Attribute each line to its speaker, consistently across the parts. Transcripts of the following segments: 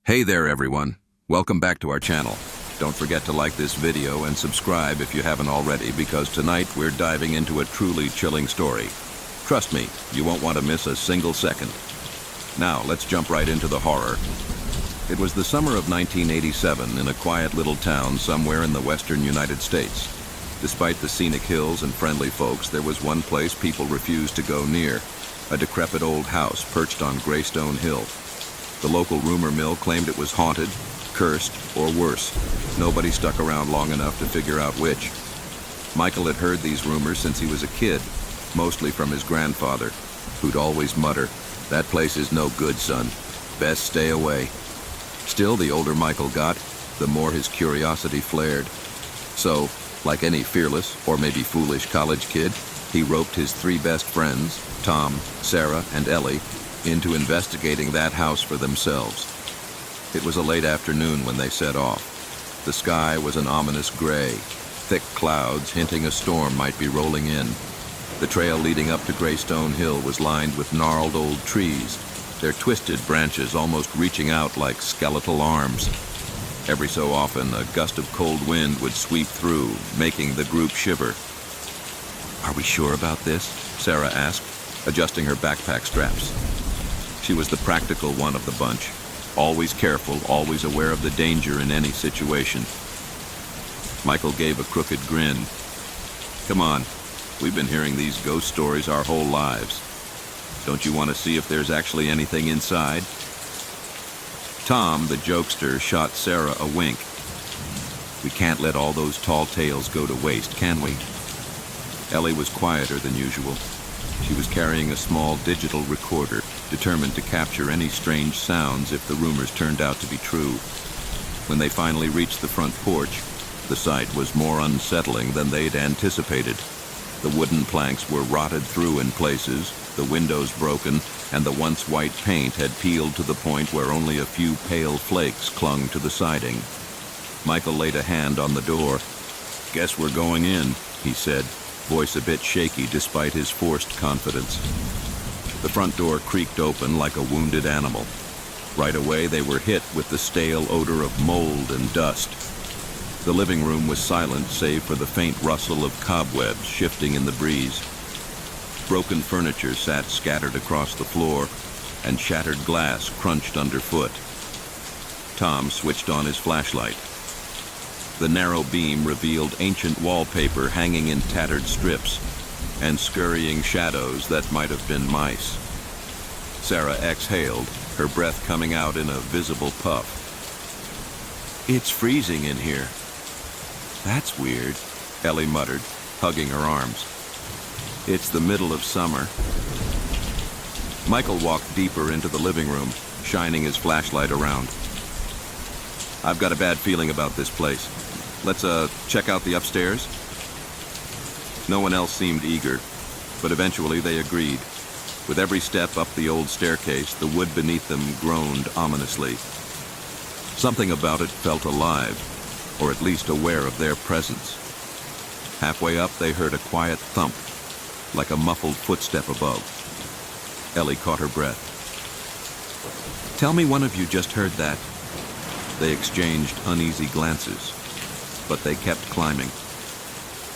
Speaker 1: Hey there everyone, welcome back to our channel. Don't forget to like this video and subscribe if you haven't already, because tonight we're diving into a truly chilling story. Trust me, you won't want to miss a single second. Now let's jump right into the horror. It was the summer of 1987 in a quiet little town somewhere in the western United States. Despite the scenic hills and friendly folks, there was one place people refused to go near: a decrepit old house perched on Greystone Hill. The local rumor mill claimed it was haunted, cursed, or worse. Nobody stuck around long enough to figure out which. Michael had heard these rumors since he was a kid, mostly from his grandfather, who'd always mutter, "That place is no good, son. Best stay away." Still, the older Michael got, the more his curiosity flared. So, like any fearless, or maybe foolish college kid, he roped his three best friends, Tom, Sarah, and Ellie, into investigating that house for themselves. It was a late afternoon when they set off. The sky was an ominous gray, thick clouds hinting a storm might be rolling in. The trail leading up to Greystone Hill was lined with gnarled old trees, their twisted branches almost reaching out like skeletal arms. Every so often, a gust of cold wind would sweep through, making the group shiver. "Are we sure about this?" Sarah asked, adjusting her backpack straps. She was the practical one of the bunch, always careful, always aware of the danger in any situation. Michael gave a crooked grin. "Come on, we've been hearing these ghost stories our whole lives. Don't you want to see if there's actually anything inside?" Tom, the jokester, shot Sarah a wink. "We can't let all those tall tales go to waste, can we?" Ellie was quieter than usual. She was carrying a small digital recorder, determined to capture any strange sounds if the rumors turned out to be true. When they finally reached the front porch, the sight was more unsettling than they'd anticipated. The wooden planks were rotted through in places, the windows broken, and the once white paint had peeled to the point where only a few pale flakes clung to the siding. Michael laid a hand on the door. "Guess we're going in," he said, voice a bit shaky despite his forced confidence. The front door creaked open like a wounded animal. Right away they were hit with the stale odor of mold and dust. The living room was silent save for the faint rustle of cobwebs shifting in the breeze. Broken furniture sat scattered across the floor, and shattered glass crunched underfoot. Tom switched on his flashlight. The narrow beam revealed ancient wallpaper hanging in tattered strips, and scurrying shadows that might have been mice. Sarah exhaled, her breath coming out in a visible puff. "It's freezing in here." "That's weird," Ellie muttered, hugging her arms. "It's the middle of summer." Michael walked deeper into the living room, shining his flashlight around. "I've got a bad feeling about this place. Let's, check out the upstairs?" No one else seemed eager, but eventually they agreed. With every step up the old staircase, the wood beneath them groaned ominously. Something about it felt alive, or at least aware of their presence. Halfway up, they heard a quiet thump, like a muffled footstep above. Ellie caught her breath. "Tell me one of you just heard that." They exchanged uneasy glances, but they kept climbing.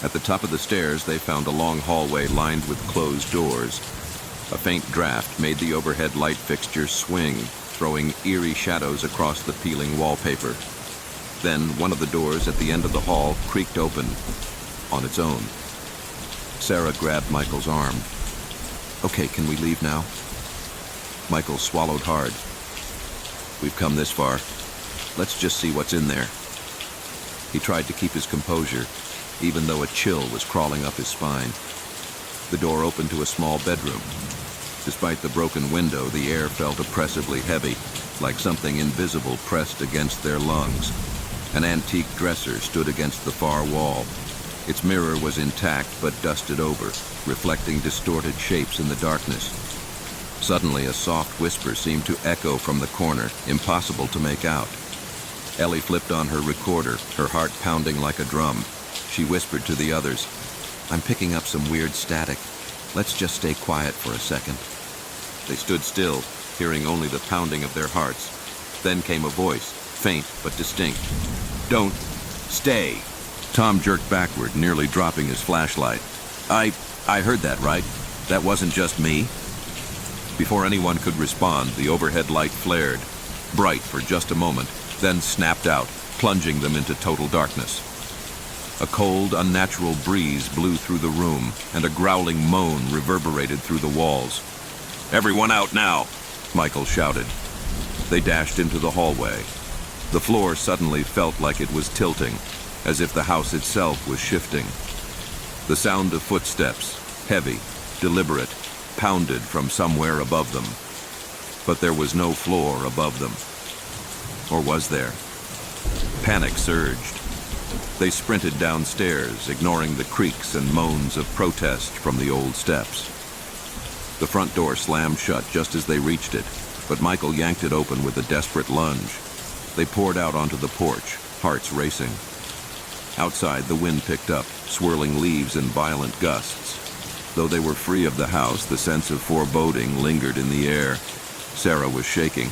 Speaker 1: At the top of the stairs, they found a long hallway lined with closed doors. A faint draft made the overhead light fixture swing, throwing eerie shadows across the peeling wallpaper. Then one of the doors at the end of the hall creaked open, on its own. Sarah grabbed Michael's arm. "Okay, can we leave now?" Michael swallowed hard. "We've come this far. Let's just see what's in there." He tried to keep his composure, even though a chill was crawling up his spine. The door opened to a small bedroom. Despite the broken window, the air felt oppressively heavy, like something invisible pressed against their lungs. An antique dresser stood against the far wall. Its mirror was intact but dusted over, reflecting distorted shapes in the darkness. Suddenly, a soft whisper seemed to echo from the corner, impossible to make out. Ellie flipped on her recorder, her heart pounding like a drum. She whispered to the others, "I'm picking up some weird static. Let's just stay quiet for a second." They stood still, hearing only the pounding of their hearts. Then came a voice, faint but distinct. "Don't stay." Tom jerked backward, nearly dropping his flashlight. I heard that, right? That wasn't just me?" Before anyone could respond, the overhead light flared, bright for just a moment, then snapped out, plunging them into total darkness. A cold, unnatural breeze blew through the room, and a growling moan reverberated through the walls. "Everyone out now!" Michael shouted. They dashed into the hallway. The floor suddenly felt like it was tilting, as if the house itself was shifting. The sound of footsteps, heavy, deliberate, pounded from somewhere above them. But there was no floor above them. Or was there? Panic surged. They sprinted downstairs, ignoring the creaks and moans of protest from the old steps. The front door slammed shut just as they reached it, but Michael yanked it open with a desperate lunge. They poured out onto the porch, hearts racing. Outside, the wind picked up, swirling leaves in violent gusts. Though they were free of the house, the sense of foreboding lingered in the air. Sarah was shaking.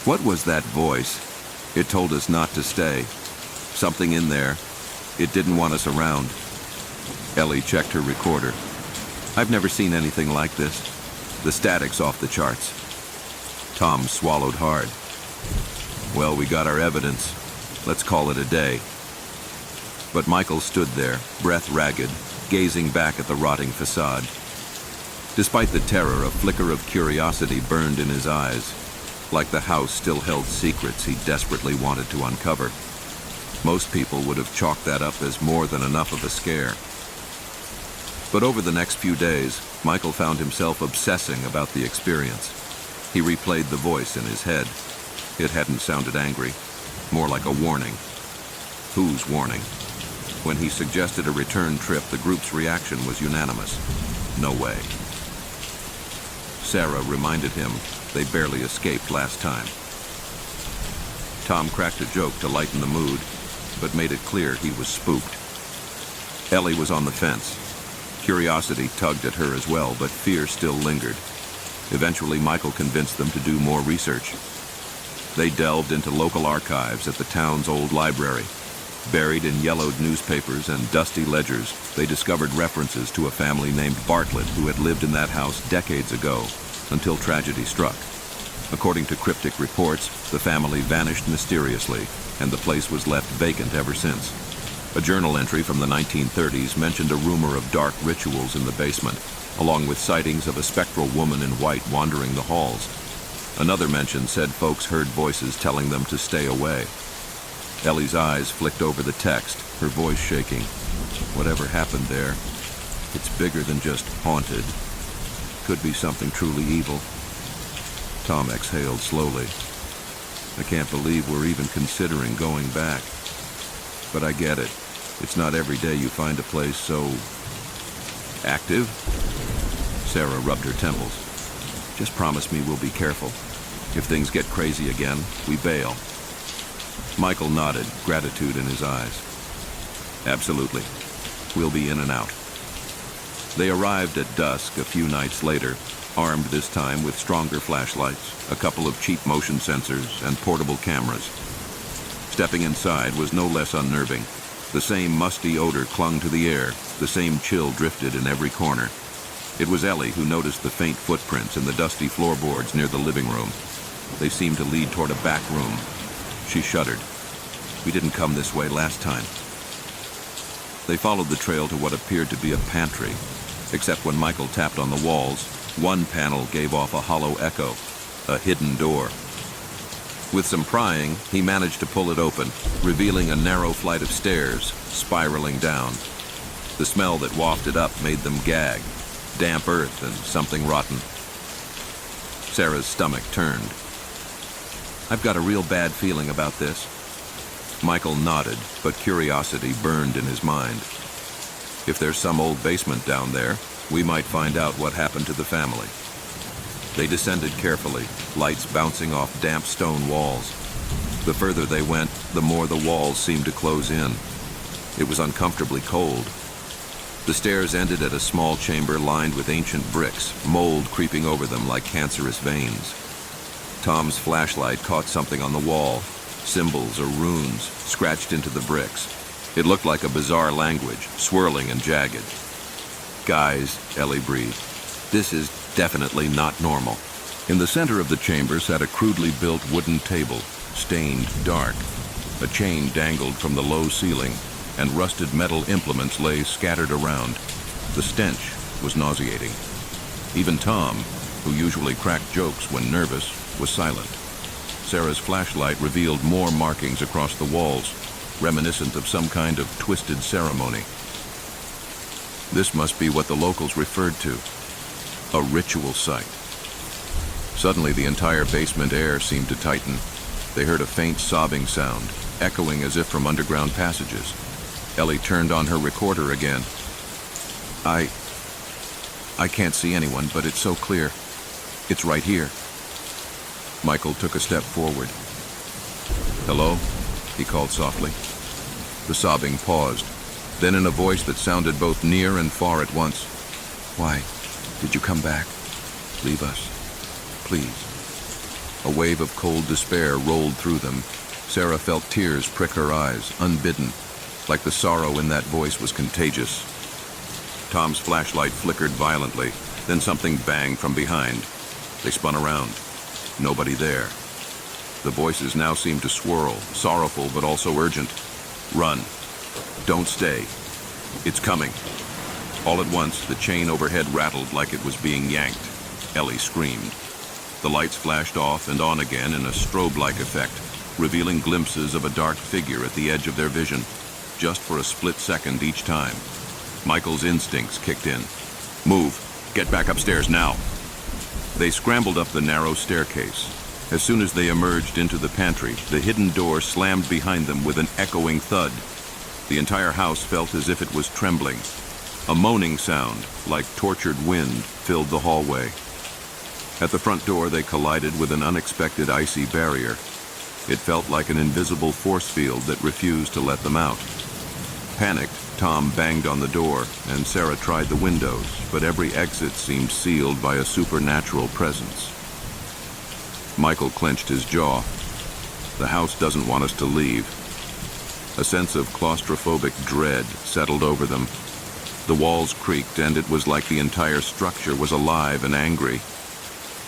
Speaker 1: "What was that voice? It told us not to stay. Something in there. It didn't want us around." Ellie checked her recorder. "I've never seen anything like this. The static's off the charts." Tom swallowed hard. "Well, we got our evidence. Let's call it a day." But Michael stood there, breath ragged, gazing back at the rotting facade. Despite the terror, a flicker of curiosity burned in his eyes, like the house still held secrets he desperately wanted to uncover. Most people would have chalked that up as more than enough of a scare. But over the next few days, Michael found himself obsessing about the experience. He replayed the voice in his head. It hadn't sounded angry, more like a warning. Whose warning? When he suggested a return trip, the group's reaction was unanimous. No way. Sarah reminded him they barely escaped last time. Tom cracked a joke to lighten the mood, but made it clear he was spooked. Ellie was on the fence. Curiosity tugged at her as well, but fear still lingered. Eventually, Michael convinced them to do more research. They delved into local archives at the town's old library. Buried in yellowed newspapers and dusty ledgers, they discovered references to a family named Bartlett who had lived in that house decades ago, until tragedy struck. According to cryptic reports, the family vanished mysteriously, and the place was left vacant ever since. A journal entry from the 1930s mentioned a rumor of dark rituals in the basement, along with sightings of a spectral woman in white wandering the halls. Another mention said folks heard voices telling them to stay away. Ellie's eyes flicked over the text, her voice shaking. Whatever happened there, it's bigger than just haunted. Could be something truly evil. Tom exhaled slowly. I can't believe we're even considering going back. But I get it. It's not every day you find a place so active. Sarah rubbed her temples. Just promise me we'll be careful. If things get crazy again, we bail. Michael nodded, gratitude in his eyes. Absolutely. We'll be in and out. They arrived at dusk a few nights later, armed this time with stronger flashlights, a couple of cheap motion sensors, and portable cameras. Stepping inside was no less unnerving. The same musty odor clung to the air, the same chill drifted in every corner. It was Ellie who noticed the faint footprints in the dusty floorboards near the living room. They seemed to lead toward a back room. She shuddered. We didn't come this way last time. They followed the trail to what appeared to be a pantry, except when Michael tapped on the walls, one panel gave off a hollow echo, a hidden door. With some prying, he managed to pull it open, revealing a narrow flight of stairs, spiraling down. The smell that wafted up made them gag, damp earth and something rotten. Sarah's stomach turned. I've got a real bad feeling about this. Michael nodded, but curiosity burned in his mind. If there's some old basement down there, we might find out what happened to the family. They descended carefully, lights bouncing off damp stone walls. The further they went, the more the walls seemed to close in. It was uncomfortably cold. The stairs ended at a small chamber lined with ancient bricks, mold creeping over them like cancerous veins. Tom's flashlight caught something on the wall, symbols or runes scratched into the bricks. It looked like a bizarre language, swirling and jagged. "Guys," Ellie breathed, "this is definitely not normal." In the center of the chamber sat a crudely built wooden table, stained dark. A chain dangled from the low ceiling, and rusted metal implements lay scattered around. The stench was nauseating. Even Tom, who usually cracked jokes when nervous, was silent. Sarah's flashlight revealed more markings across the walls, reminiscent of some kind of twisted ceremony. This must be what the locals referred to, a ritual site. Suddenly, the entire basement air seemed to tighten. They heard a faint sobbing sound, echoing as if from underground passages. Ellie turned on her recorder again. I can't see anyone, but it's so clear. It's right here." Michael took a step forward. "Hello?" he called softly. The sobbing paused. Then in a voice that sounded both near and far at once, "Why did you come back? Leave us, please." A wave of cold despair rolled through them. Sarah felt tears prick her eyes, unbidden, like the sorrow in that voice was contagious. Tom's flashlight flickered violently, then something banged from behind. They spun around. Nobody there. The voices now seemed to swirl, sorrowful but also urgent. "Run. Don't stay. It's coming." All at once, the chain overhead rattled like it was being yanked. Ellie screamed. The lights flashed off and on again in a strobe-like effect, revealing glimpses of a dark figure at the edge of their vision, just for a split second each time. Michael's instincts kicked in. "Move. Get back upstairs now." They scrambled up the narrow staircase. As soon as they emerged into the pantry, the hidden door slammed behind them with an echoing thud. The entire house felt as if it was trembling. A moaning sound, like tortured wind, filled the hallway. At the front door, they collided with an unexpected icy barrier. It felt like an invisible force field that refused to let them out. Panicked, Tom banged on the door, and Sarah tried the windows, but every exit seemed sealed by a supernatural presence. Michael clenched his jaw. The house doesn't want us to leave. A sense of claustrophobic dread settled over them. The walls creaked, and it was like the entire structure was alive and angry.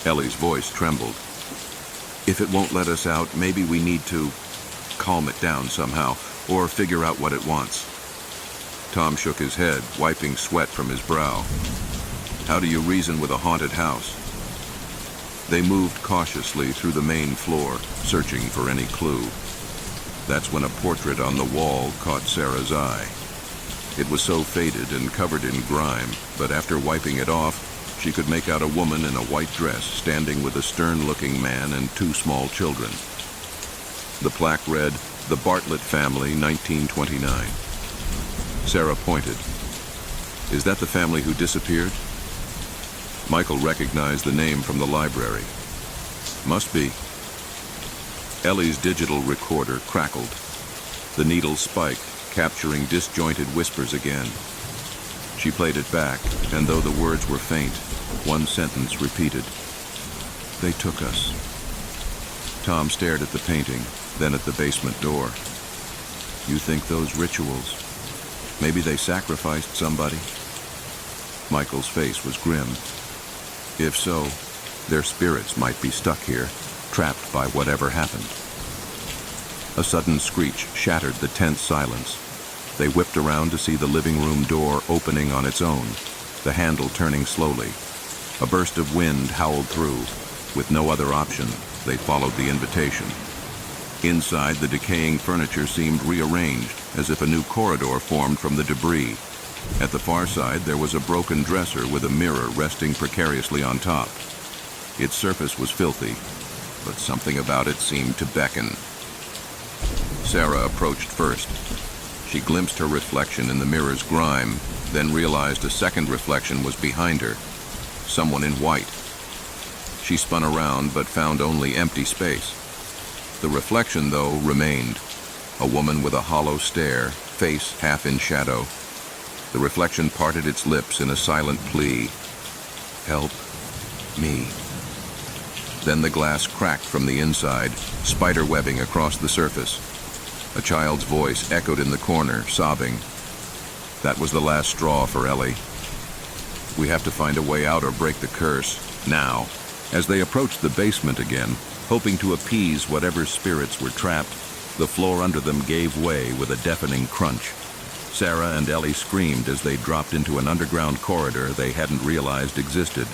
Speaker 1: Ellie's voice trembled. "If it won't let us out, maybe we need to calm it down somehow, or figure out what it wants." Tom shook his head, wiping sweat from his brow. "How do you reason with a haunted house?" They moved cautiously through the main floor, searching for any clue. That's when a portrait on the wall caught Sarah's eye. It was so faded and covered in grime, but after wiping it off, she could make out a woman in a white dress standing with a stern-looking man and two small children. The plaque read, "The Bartlett Family, 1929. Sarah pointed. "Is that the family who disappeared?" Michael recognized the name from the library. "Must be." Ellie's digital recorder crackled. The needle spiked, capturing disjointed whispers again. She played it back, and though the words were faint, one sentence repeated. "They took us." Tom stared at the painting, then at the basement door. "You think those rituals? Maybe they sacrificed somebody?" Michael's face was grim. "If so, their spirits might be stuck here, trapped by whatever happened." A sudden screech shattered the tense silence. They whipped around to see the living room door opening on its own, the handle turning slowly. A burst of wind howled through. With no other option, they followed the invitation. Inside, the decaying furniture seemed rearranged, as if a new corridor formed from the debris. At the far side, there was a broken dresser with a mirror resting precariously on top. Its surface was filthy, but something about it seemed to beckon. Sarah approached first. She glimpsed her reflection in the mirror's grime, then realized a second reflection was behind her, someone in white. She spun around, but found only empty space. The reflection, though, remained. A woman with a hollow stare, face half in shadow. The reflection parted its lips in a silent plea. "Help me." Then the glass cracked from the inside, spider-webbing across the surface. A child's voice echoed in the corner, sobbing. That was the last straw for Ellie. We have to find a way out or break the curse, now. As they approached the basement again, hoping to appease whatever spirits were trapped, the floor under them gave way with a deafening crunch. Sarah and Ellie screamed as they dropped into an underground corridor they hadn't realized existed.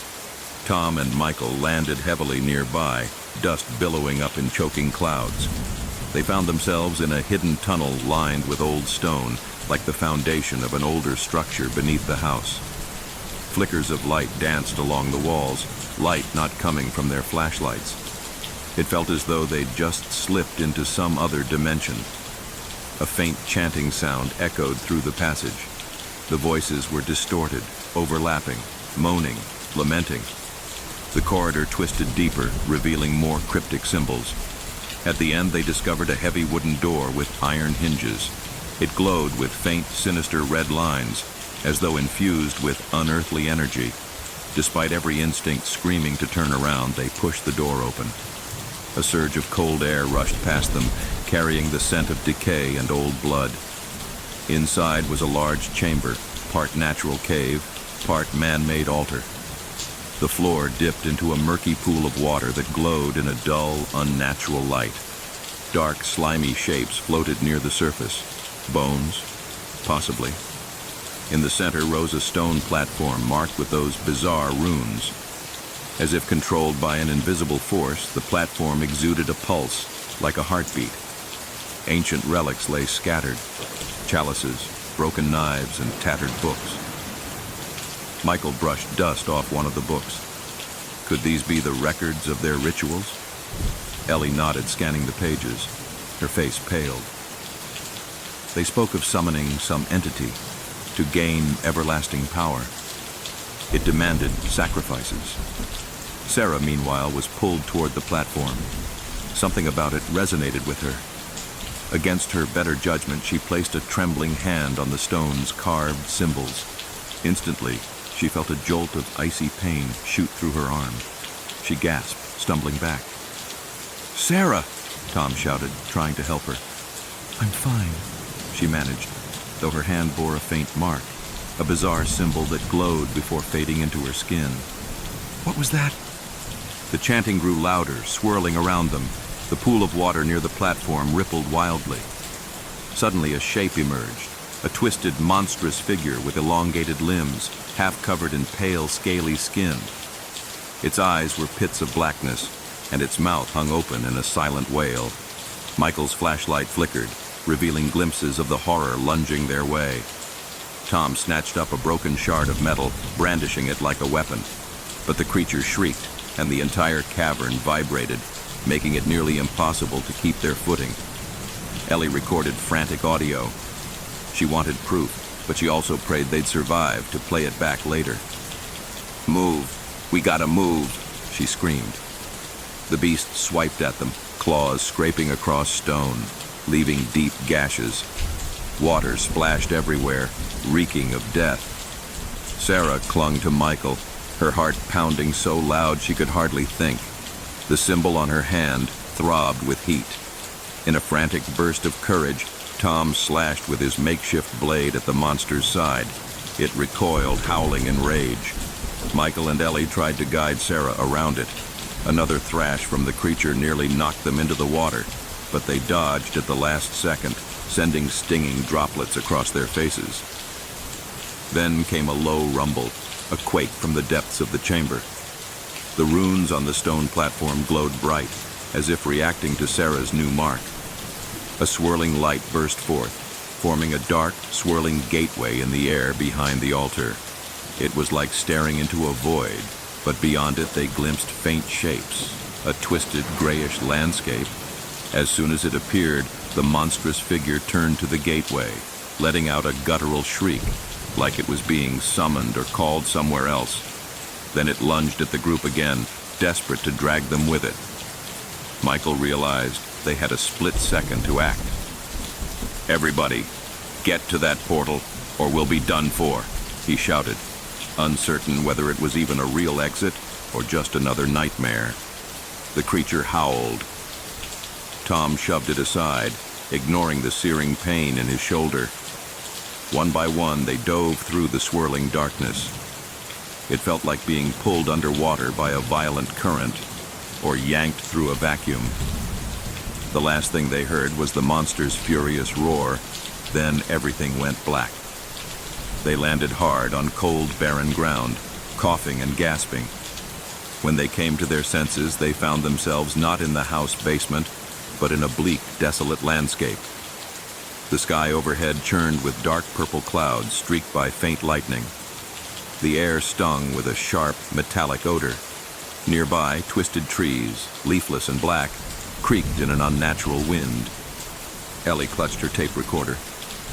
Speaker 1: Tom and Michael landed heavily nearby, dust billowing up in choking clouds. They found themselves in a hidden tunnel lined with old stone, like the foundation of an older structure beneath the house. Flickers of light danced along the walls, light not coming from their flashlights. It felt as though they'd just slipped into some other dimension. A faint chanting sound echoed through the passage. The voices were distorted, overlapping, moaning, lamenting. The corridor twisted deeper, revealing more cryptic symbols. At the end, they discovered a heavy wooden door with iron hinges. It glowed with faint, sinister red lines, as though infused with unearthly energy. Despite every instinct screaming to turn around, they pushed the door open. A surge of cold air rushed past them, carrying the scent of decay and old blood. Inside was a large chamber, part natural cave, part man-made altar. The floor dipped into a murky pool of water that glowed in a dull, unnatural light. Dark, slimy shapes floated near the surface. Bones? Possibly. In the center rose a stone platform marked with those bizarre runes. As if controlled by an invisible force, the platform exuded a pulse, like a heartbeat. Ancient relics lay scattered. Chalices, broken knives, and tattered books. Michael brushed dust off one of the books. Could these be the records of their rituals? Ellie nodded, scanning the pages. Her face paled. They spoke of summoning some entity to gain everlasting power. It demanded sacrifices. Sarah, meanwhile, was pulled toward the platform. Something about it resonated with her. Against her better judgment, she placed a trembling hand on the stone's carved symbols. Instantly, she felt a jolt of icy pain shoot through her arm. She gasped, stumbling back. "Sarah!" Tom shouted, trying to help her. "I'm fine," she managed, though her hand bore a faint mark, a bizarre symbol that glowed before fading into her skin. "What was that?" The chanting grew louder, swirling around them. The pool of water near the platform rippled wildly. Suddenly, a shape emerged, a twisted, monstrous figure with elongated limbs, half covered in pale, scaly skin. Its eyes were pits of blackness, and its mouth hung open in a silent wail. Michael's flashlight flickered, revealing glimpses of the horror lunging their way. Tom snatched up a broken shard of metal, brandishing it like a weapon. But the creature shrieked, and the entire cavern vibrated, making it nearly impossible to keep their footing. Ellie recorded frantic audio. She wanted proof, but she also prayed they'd survive to play it back later. "Move! We gotta move!" she screamed. The beast swiped at them, claws scraping across stone, leaving deep gashes. Water splashed everywhere, reeking of death. Sarah clung to Michael, her heart pounding so loud she could hardly think. The symbol on her hand throbbed with heat. In a frantic burst of courage, Tom slashed with his makeshift blade at the monster's side. It recoiled, howling in rage. Michael and Ellie tried to guide Sarah around it. Another thrash from the creature nearly knocked them into the water, but they dodged at the last second, sending stinging droplets across their faces. Then came a low rumble, a quake from the depths of the chamber. The runes on the stone platform glowed bright, as if reacting to Sarah's new mark. A swirling light burst forth, forming a dark, swirling gateway in the air behind the altar. It was like staring into a void, but beyond it they glimpsed faint shapes, a twisted, grayish landscape. As soon as it appeared, the monstrous figure turned to the gateway, letting out a guttural shriek, like it was being summoned or called somewhere else. Then it lunged at the group again, desperate to drag them with it. Michael realized they had a split second to act. "Everybody, get to that portal, or we'll be done for," he shouted, uncertain whether it was even a real exit or just another nightmare. The creature howled. Tom shoved it aside, ignoring the searing pain in his shoulder. One by one, they dove through the swirling darkness. It felt like being pulled underwater by a violent current, or yanked through a vacuum. The last thing they heard was the monster's furious roar, then everything went black. They landed hard on cold, barren ground, coughing and gasping. When they came to their senses, they found themselves not in the house basement, but in a bleak, desolate landscape. The sky overhead churned with dark purple clouds streaked by faint lightning. The air stung with a sharp, metallic odor. Nearby, twisted trees, leafless and black, creaked in an unnatural wind. Ellie clutched her tape recorder.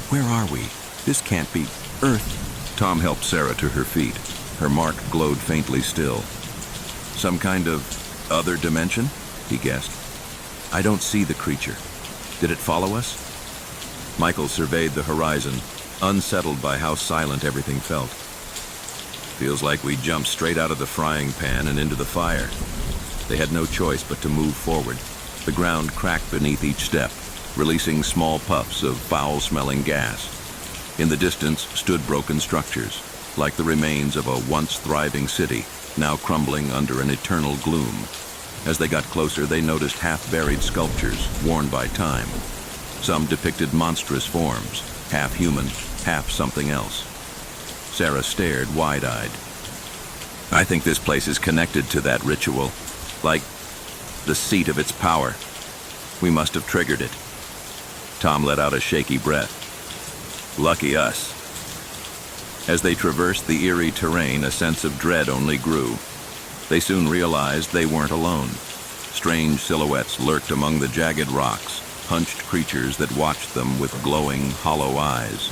Speaker 1: "Where are we? This can't be Earth." Tom helped Sarah to her feet. Her mark glowed faintly still. "Some kind of other dimension?" he guessed. "I don't see the creature. Did it follow us?" Michael surveyed the horizon, unsettled by how silent everything felt. "Feels like we jumped straight out of the frying pan and into the fire." They had no choice but to move forward. The ground cracked beneath each step, releasing small puffs of foul-smelling gas. In the distance stood broken structures, like the remains of a once thriving city, now crumbling under an eternal gloom. As they got closer, they noticed half-buried sculptures, worn by time. Some depicted monstrous forms, half human, half something else. Sarah stared wide-eyed. "I think this place is connected to that ritual, like the seat of its power. We must have triggered it." Tom let out a shaky breath. "Lucky us." As they traversed the eerie terrain, a sense of dread only grew. They soon realized they weren't alone. Strange silhouettes lurked among the jagged rocks, hunched creatures that watched them with glowing, hollow eyes.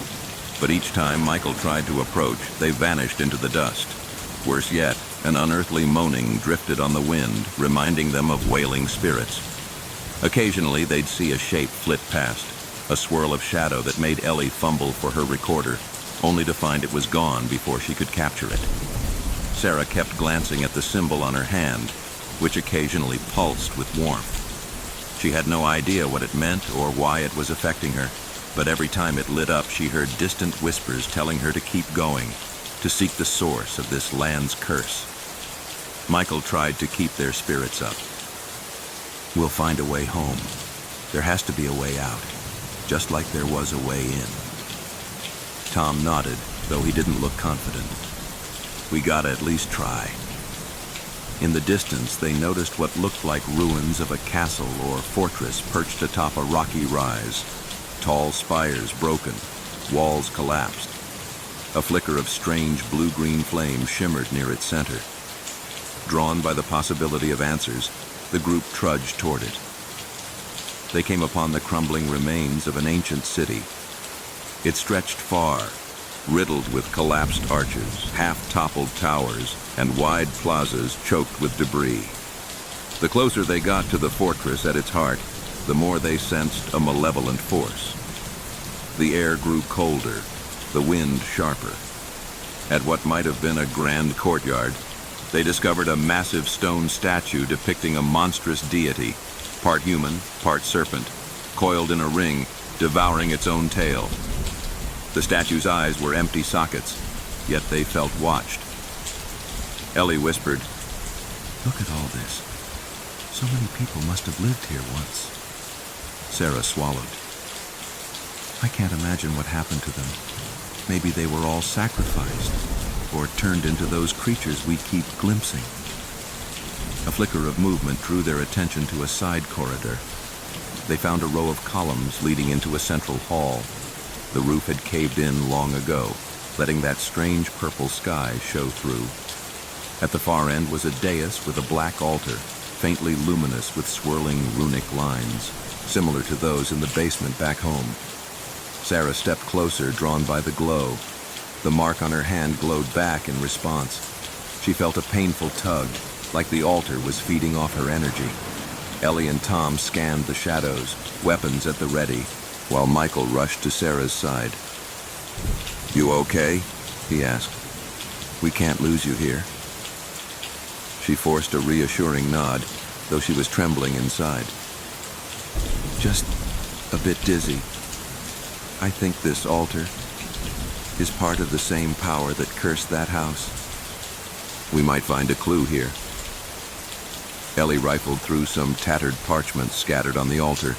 Speaker 1: But each time Michael tried to approach, they vanished into the dust. Worse yet, an unearthly moaning drifted on the wind, reminding them of wailing spirits. Occasionally, they'd see a shape flit past, a swirl of shadow that made Ellie fumble for her recorder, only to find it was gone before she could capture it. Sarah kept glancing at the symbol on her hand, which occasionally pulsed with warmth. She had no idea what it meant or why it was affecting her, but every time it lit up, she heard distant whispers telling her to keep going, to seek the source of this land's curse. Michael tried to keep their spirits up. "We'll find a way home. There has to be a way out, just like there was a way in." Tom nodded, though he didn't look confident. "We gotta at least try." In the distance, they noticed what looked like ruins of a castle or fortress perched atop a rocky rise. Tall spires broken, walls collapsed. A flicker of strange blue-green flame shimmered near its center. Drawn by the possibility of answers, the group trudged toward it. They came upon the crumbling remains of an ancient city. It stretched far, riddled with collapsed arches, half-toppled towers, and wide plazas choked with debris. The closer they got to the fortress at its heart, the more they sensed a malevolent force. The air grew colder, the wind sharper. At what might have been a grand courtyard, they discovered a massive stone statue depicting a monstrous deity, part human, part serpent, coiled in a ring, devouring its own tail. The statue's eyes were empty sockets, yet they felt watched. Ellie whispered, "Look at all this. So many people must have lived here once." Sarah swallowed. "I can't imagine what happened to them. Maybe they were all sacrificed, or turned into those creatures we keep glimpsing." A flicker of movement drew their attention to a side corridor. They found a row of columns leading into a central hall. The roof had caved in long ago, letting that strange purple sky show through. At the far end was a dais with a black altar, faintly luminous with swirling runic lines, similar to those in the basement back home. Sarah stepped closer, drawn by the glow. The mark on her hand glowed back in response. She felt a painful tug, like the altar was feeding off her energy. Ellie and Tom scanned the shadows, weapons at the ready, while Michael rushed to Sarah's side. "You okay?" he asked. "We can't lose you here." She forced a reassuring nod. though she was trembling inside. Just a bit dizzy. I think this altar is part of the same power that cursed that house. We might find a clue here. Ellie rifled through some tattered parchments scattered on the altar.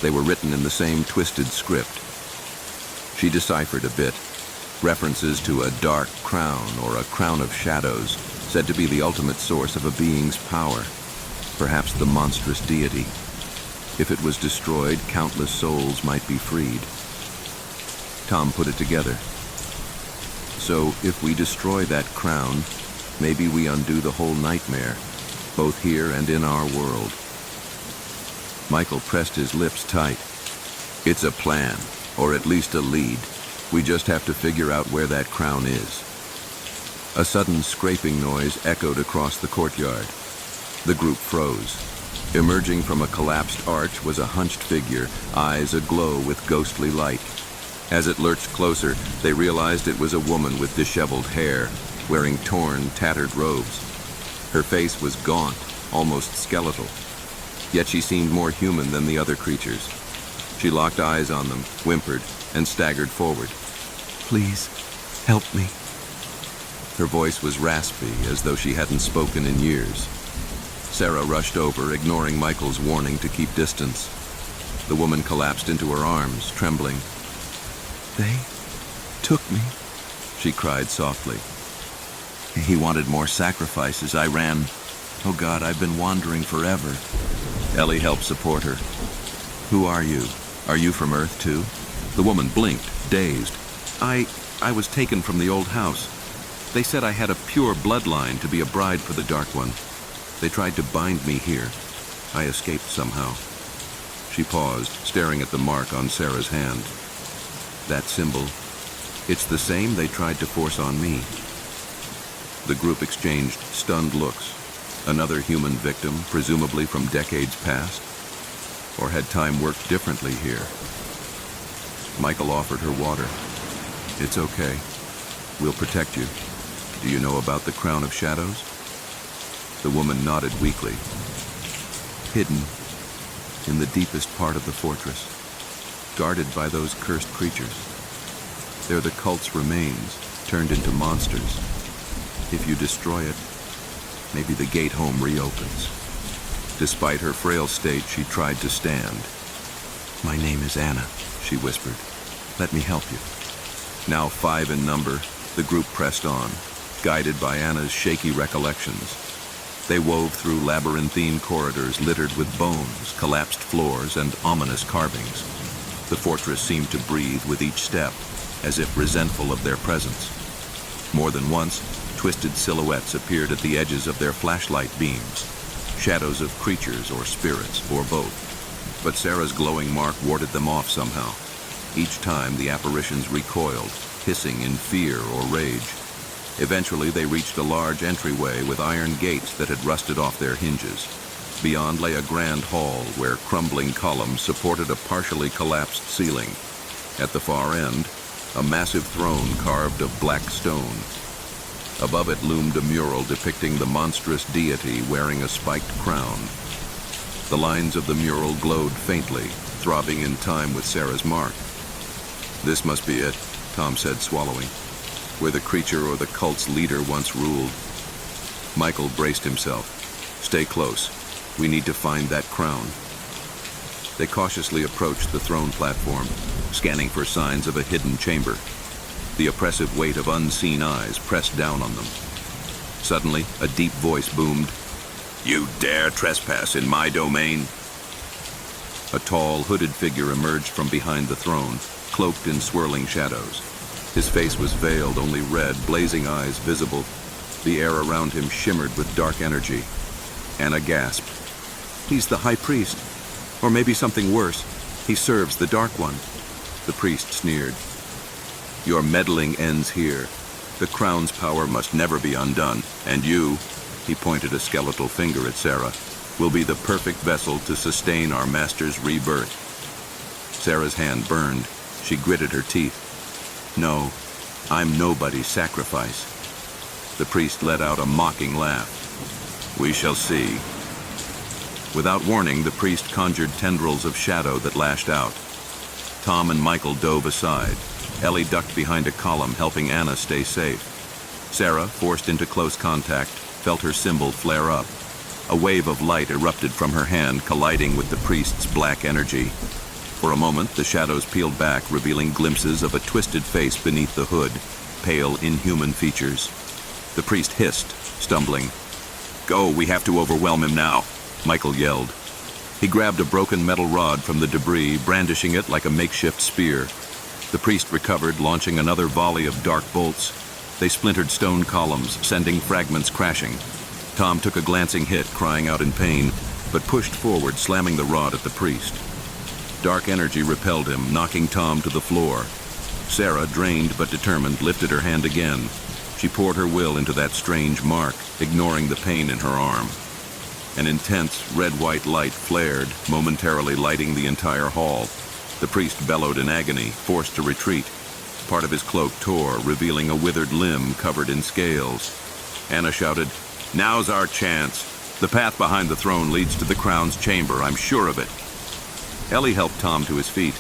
Speaker 1: They were written in the same twisted script. She deciphered a bit. References to a dark crown or a crown of shadows, said to be the ultimate source of a being's power, perhaps the monstrous deity. If it was destroyed, countless souls might be freed. Tom put it together. So if we destroy that crown, maybe we undo the whole nightmare, both here and in our world. Michael pressed his lips tight. It's a plan, or at least a lead. We just have to figure out where that crown is. A sudden scraping noise echoed across the courtyard. The group froze. Emerging from a collapsed arch was a hunched figure, eyes aglow with ghostly light. As it lurched closer, they realized it was a woman with disheveled hair, wearing torn, tattered robes. Her face was gaunt, almost skeletal. Yet she seemed more human than the other creatures. She locked eyes on them, whimpered, and staggered forward. "Please, help me." Her voice was raspy, as though she hadn't spoken in years. Sarah rushed over, ignoring Michael's warning to keep distance. The woman collapsed into her arms, trembling. "They took me," she cried softly. "He wanted more sacrifices. I ran. Oh God, I've been wandering forever." Ellie helped support her. "Who are you? Are you from Earth too?" The woman blinked, dazed. I was taken from the old house. They said I had a pure bloodline to be a bride for the Dark One. They tried to bind me here. I escaped somehow." She paused, staring at the mark on Sarah's hand. "That symbol, it's the same they tried to force on me." The group exchanged stunned looks. Another human victim, presumably from decades past? Or had time worked differently here? Michael offered her water. "It's okay. We'll protect you. Do you know about the Crown of Shadows?" The woman nodded weakly. "Hidden in the deepest part of the fortress, guarded by those cursed creatures. They're the cult's remains, turned into monsters. If you destroy it, maybe the gate home reopens." Despite her frail state, she tried to stand. "My name is Anna," she whispered. "Let me help you." Now 5 in number, the group pressed on, guided by Anna's shaky recollections. They wove through labyrinthine corridors littered with bones, collapsed floors, and ominous carvings. The fortress seemed to breathe with each step, as if resentful of their presence. More than once, twisted silhouettes appeared at the edges of their flashlight beams, shadows of creatures or spirits, or both. But Sarah's glowing mark warded them off somehow. Each time the apparitions recoiled, hissing in fear or rage. Eventually they reached a large entryway with iron gates that had rusted off their hinges. Beyond lay a grand hall where crumbling columns supported a partially collapsed ceiling. At the far end, a massive throne carved of black stone. Above it loomed a mural depicting the monstrous deity wearing a spiked crown. The lines of the mural glowed faintly, throbbing in time with Sarah's mark. "This must be it," Tom said, swallowing. "Where the creature or the cult's leader once ruled." Michael braced himself. "Stay close. We need to find that crown." They cautiously approached the throne platform, scanning for signs of a hidden chamber. The oppressive weight of unseen eyes pressed down on them. Suddenly, a deep voice boomed, "You dare trespass in my domain?" A tall, hooded figure emerged from behind the throne, cloaked in swirling shadows. His face was veiled, only red, blazing eyes visible. The air around him shimmered with dark energy. Anna gasped. "He's the high priest. Or maybe something worse. He serves the Dark One." The priest sneered. "Your meddling ends here. The crown's power must never be undone, and you," he pointed a skeletal finger at Sarah, "will be the perfect vessel to sustain our master's rebirth." Sarah's hand burned. She gritted her teeth. "No, I'm nobody's sacrifice." The priest let out a mocking laugh. "We shall see." Without warning, the priest conjured tendrils of shadow that lashed out. Tom and Michael dove aside. Ellie ducked behind a column, helping Anna stay safe. Sarah, forced into close contact, felt her symbol flare up. A wave of light erupted from her hand, colliding with the priest's black energy. For a moment, the shadows peeled back, revealing glimpses of a twisted face beneath the hood, pale, inhuman features. The priest hissed, stumbling. "Go, we have to overwhelm him now," Michael yelled. He grabbed a broken metal rod from the debris, brandishing it like a makeshift spear. The priest recovered, launching another volley of dark bolts. They splintered stone columns, sending fragments crashing. Tom took a glancing hit, crying out in pain, but pushed forward, slamming the rod at the priest. Dark energy repelled him, knocking Tom to the floor. Sarah, drained but determined, lifted her hand again. She poured her will into that strange mark, ignoring the pain in her arm. An intense red-white light flared, momentarily lighting the entire hall. The priest bellowed in agony, forced to retreat. Part of his cloak tore, revealing a withered limb covered in scales. Anna shouted, "Now's our chance. The path behind the throne leads to the crown's chamber, I'm sure of it." Ellie helped Tom to his feet.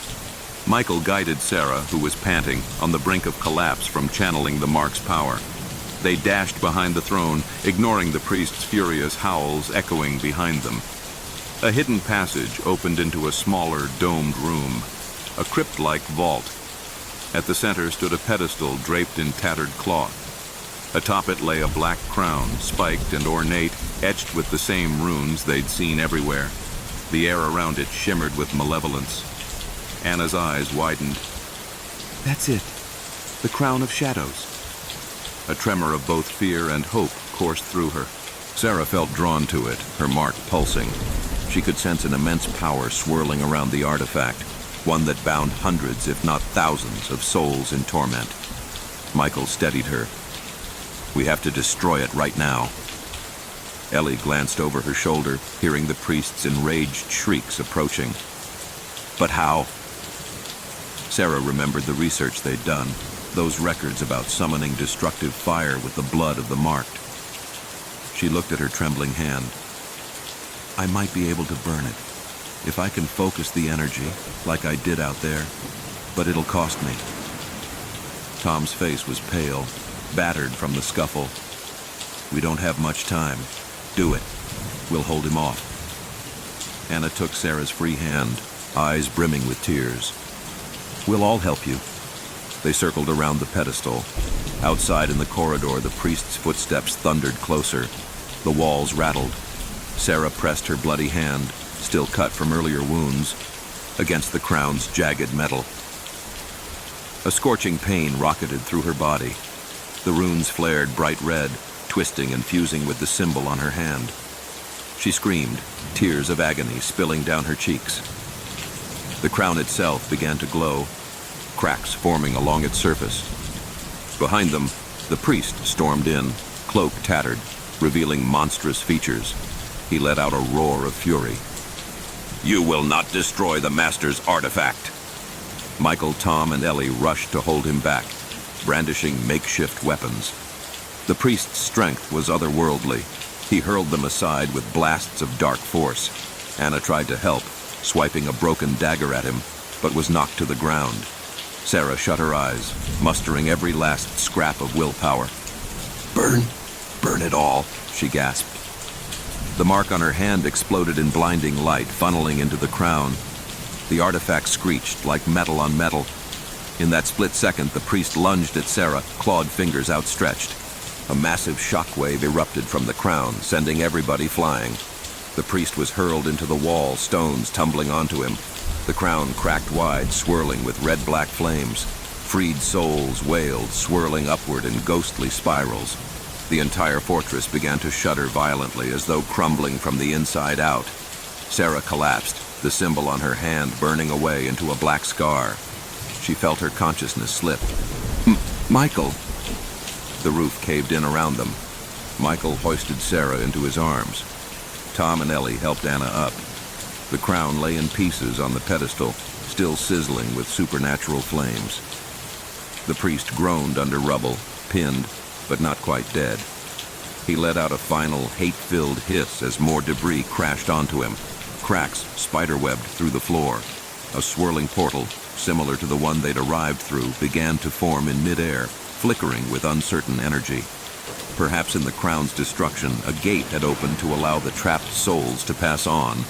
Speaker 1: Michael guided Sarah, who was panting, on the brink of collapse from channeling the mark's power. They dashed behind the throne, ignoring the priest's furious howls echoing behind them. A hidden passage opened into a smaller, domed room, a crypt-like vault. At the center stood a pedestal draped in tattered cloth. Atop it lay a black crown, spiked and ornate, etched with the same runes they'd seen everywhere. The air around it shimmered with malevolence. Anna's eyes widened. "That's it. The crown of shadows." A tremor of both fear and hope coursed through her. Sarah felt drawn to it, her mark pulsing. She could sense an immense power swirling around the artifact, one that bound hundreds, if not thousands, of souls in torment. Michael steadied her. "We have to destroy it right now." Ellie glanced over her shoulder, hearing the priest's enraged shrieks approaching. "But how?" Sarah remembered the research they'd done, those records about summoning destructive fire with the blood of the marked. She looked at her trembling hand. "I might be able to burn it, if I can focus the energy, like I did out there, but it'll cost me." Tom's face was pale, battered from the scuffle. "We don't have much time. Do it. We'll hold him off." Anna took Sarah's free hand, eyes brimming with tears. "We'll all help you." They circled around the pedestal. Outside in the corridor, the priest's footsteps thundered closer. The walls rattled. Sarah pressed her bloody hand, still cut from earlier wounds, against the crown's jagged metal. A scorching pain rocketed through her body. The runes flared bright red, twisting and fusing with the symbol on her hand. She screamed, tears of agony spilling down her cheeks. The crown itself began to glow, cracks forming along its surface. Behind them, the priest stormed in, cloak tattered, revealing monstrous features. He let out a roar of fury. "You will not destroy the Master's artifact!" Michael, Tom, and Ellie rushed to hold him back, brandishing makeshift weapons. The priest's strength was otherworldly. He hurled them aside with blasts of dark force. Anna tried to help, swiping a broken dagger at him, but was knocked to the ground. Sarah shut her eyes, mustering every last scrap of willpower. Burn it all," she gasped. The mark on her hand exploded in blinding light, funneling into the crown. The artifact screeched like metal on metal. In that split second, the priest lunged at Sarah, clawed fingers outstretched. A massive shockwave erupted from the crown, sending everybody flying. The priest was hurled into the wall, stones tumbling onto him. The crown cracked wide, swirling with red-black flames. Freed souls wailed, swirling upward in ghostly spirals. The entire fortress began to shudder violently, as though crumbling from the inside out. Sarah collapsed, the symbol on her hand burning away into a black scar. She felt her consciousness slip. Michael! The roof caved in around them. Michael hoisted Sarah into his arms. Tom and Ellie helped Anna up. The crown lay in pieces on the pedestal, still sizzling with supernatural flames. The priest groaned under rubble, pinned, but not quite dead. He let out a final, hate-filled hiss as more debris crashed onto him. cracks spiderwebbed through the floor. A swirling portal, similar to the one they'd arrived through, began to form in midair, flickering with uncertain energy. Perhaps in the crown's destruction, a gate had opened to allow the trapped souls to pass on,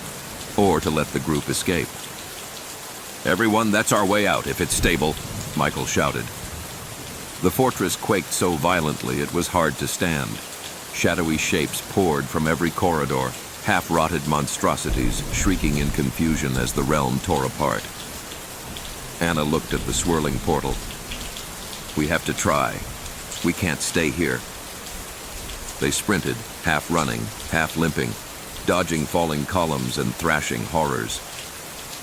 Speaker 1: or to let the group escape. "Everyone, that's our way out, if it's stable," Michael shouted. The fortress quaked so violently it was hard to stand. Shadowy shapes poured from every corridor, half-rotted monstrosities shrieking in confusion as the realm tore apart. Anna looked at the swirling portal. "We have to try. We can't stay here." They sprinted, half running, half limping, dodging falling columns and thrashing horrors.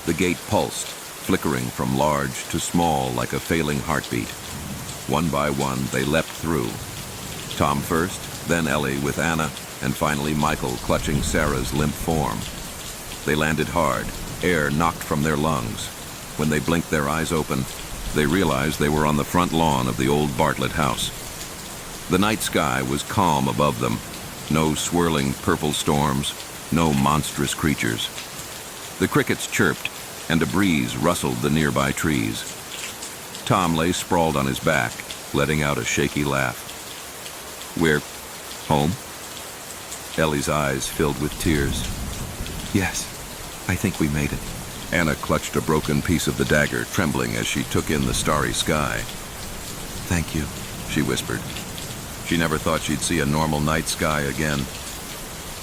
Speaker 1: The gate pulsed, flickering from large to small like a failing heartbeat. One by one, they leapt through. Tom first, then Ellie with Anna, and finally Michael clutching Sarah's limp form. They landed hard, air knocked from their lungs. When they blinked their eyes open, they realized they were on the front lawn of the old Bartlett house. The night sky was calm above them. No swirling purple storms, no monstrous creatures. The crickets chirped, and a breeze rustled the nearby trees. Tom lay sprawled on his back, letting out a shaky laugh. "We're home?" Ellie's eyes filled with tears. "Yes, I think we made it." Anna clutched a broken piece of the dagger, trembling as she took in the starry sky. "Thank you," she whispered. She never thought she'd see a normal night sky again.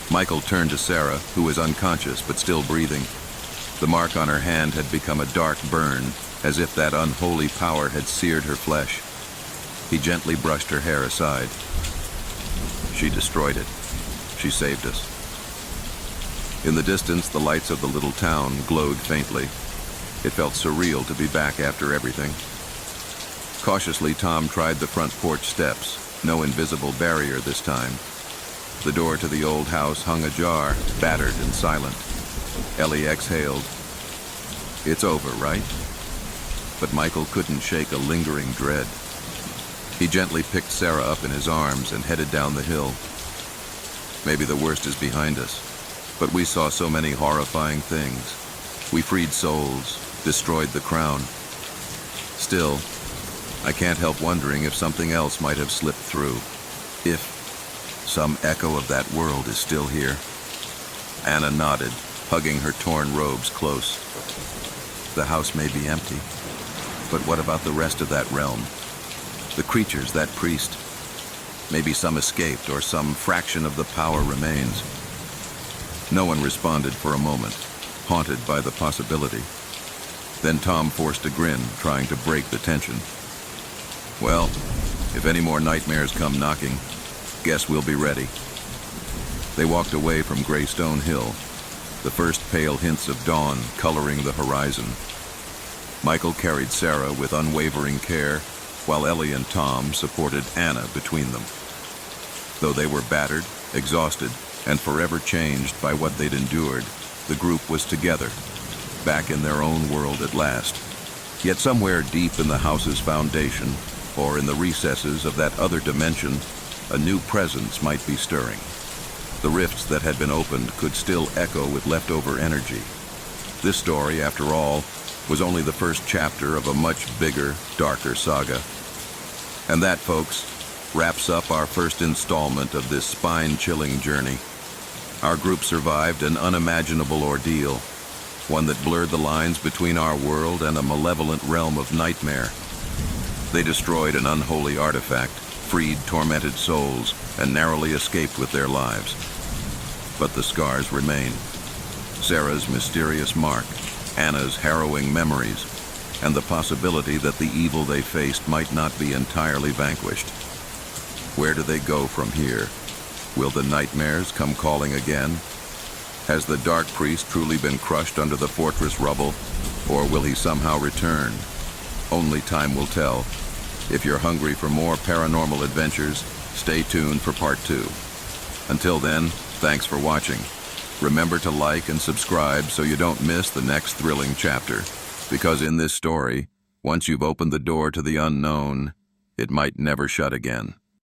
Speaker 1: Michael turned to Sarah, who was unconscious but still breathing. The mark on her hand had become a dark burn, as if that unholy power had seared her flesh. He gently brushed her hair aside. "She destroyed it. She saved us." In the distance, the lights of the little town glowed faintly. It felt surreal to be back after everything. Cautiously, Tom tried the front porch steps. No invisible barrier this time. The door to the old house hung ajar, battered and silent. Ellie exhaled. "It's over, right?" But Michael couldn't shake a lingering dread. He gently picked Sarah up in his arms and headed down the hill. "Maybe the worst is behind us, but we saw so many horrifying things. We freed souls, destroyed the crown. Still, I can't help wondering if something else might have slipped through. If some echo of that world is still here." Anna nodded, hugging her torn robes close. "The house may be empty, but what about the rest of that realm? The creatures, that priest? Maybe some escaped, or some fraction of the power remains." No one responded for a moment, haunted by the possibility. Then Tom forced a grin, trying to break the tension. "Well, if any more nightmares come knocking, guess we'll be ready." They walked away from Greystone Hill, the first pale hints of dawn coloring the horizon. Michael carried Sarah with unwavering care, while Ellie and Tom supported Anna between them. Though they were battered, exhausted, and forever changed by what they'd endured, the group was together, back in their own world at last. Yet somewhere deep in the house's foundation, or in the recesses of that other dimension, a new presence might be stirring. The rifts that had been opened could still echo with leftover energy. This story, after all, was only the first chapter of a much bigger, darker saga. And that, folks, wraps up our first installment of this spine-chilling journey. Our group survived an unimaginable ordeal, one that blurred the lines between our world and a malevolent realm of nightmare. They destroyed an unholy artifact, freed tormented souls, and narrowly escaped with their lives. But the scars remain. Sarah's mysterious mark, Anna's harrowing memories, and the possibility that the evil they faced might not be entirely vanquished. Where do they go from here? Will the nightmares come calling again? Has the Dark Priest truly been crushed under the fortress rubble, or will he somehow return? Only time will tell. If you're hungry for more paranormal adventures, stay tuned for part 2. Until then, thanks for watching. Remember to like and subscribe so you don't miss the next thrilling chapter. Because in this story, once you've opened the door to the unknown, it might never shut again.